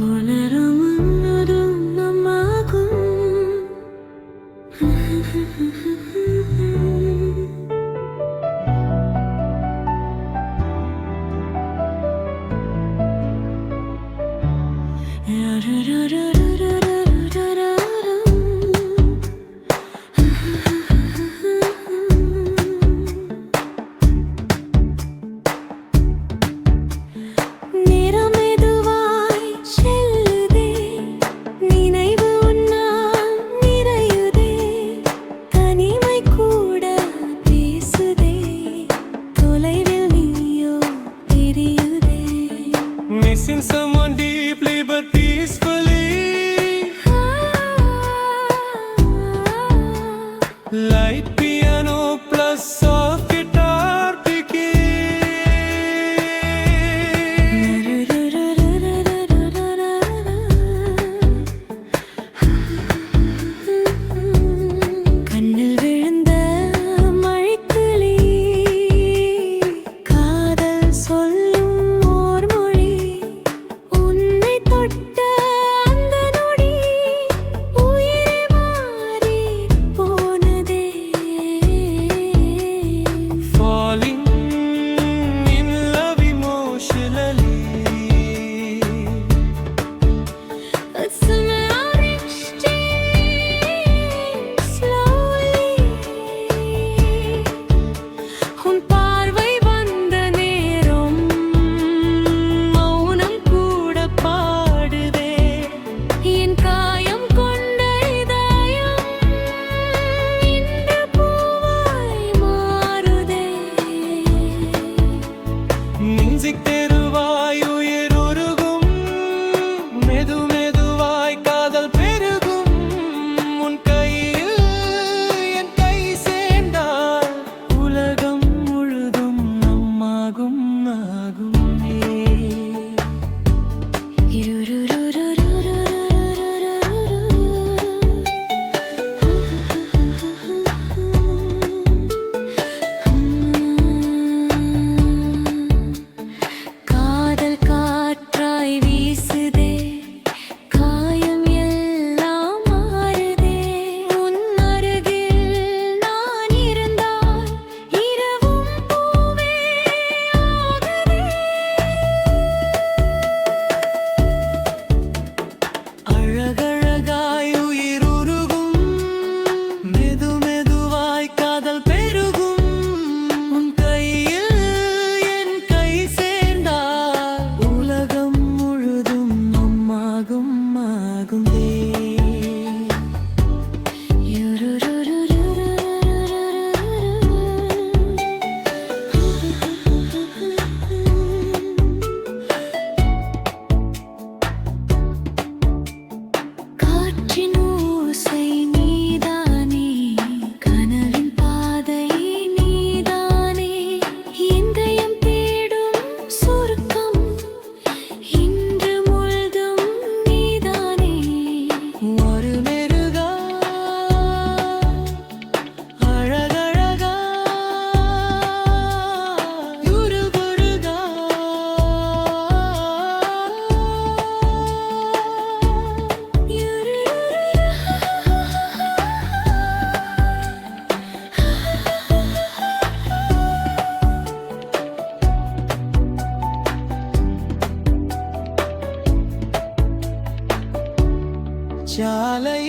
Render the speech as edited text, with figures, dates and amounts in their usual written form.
உலரும் முழுதும் நம்மாகும். Missing someone deeply but peacefully, light piano plus soft guitar picking. கண்ணில் விழுந்த மழைத்துளி காதல் சொல்லும் ஓர் மொழி. உன்னை தொட்ட அந்த நொடி உயிரே மாறி போனதே. Falling in love emotionally. It's an orange dream slowly. உன் பார்வை வந்த நேரம் மௌனம் கூட பாடுதே. என் காயம் கொண்ட இதயம் இன்று பூவாய் மாறுதே. Music தெருவாய் உயிர் உருகும், மெது மெதுவாய் காதல் பெருகும். உன் கையில் என் கை சேர்ந்தால் உலகம் முழுதும் நம்மாகும் ஆகுமே. காதல் காற்றாய் வீசுதே, காயம் எல்லாம் மாறுதே. உன் அருகில் நான் இருந்தால் இரவும் பூவே ஆகுதே. அழகழகாய் உயிர் உருகும், மெது மெதுவாய் காதல் பெருகும். உன் கையில் என் கை சேர்ந்தால் உலகம் முழுதும் நம்மாகும் ஆகுமே. காற்றின் ஓசை நீதானே, கனவின் பாதை நீதானே. இதயம் தேடும் சுருக்கம் இன்று முழுதும் நீதானே. ஒரு மெருகா அழகழகா உருகுருகா. சாலை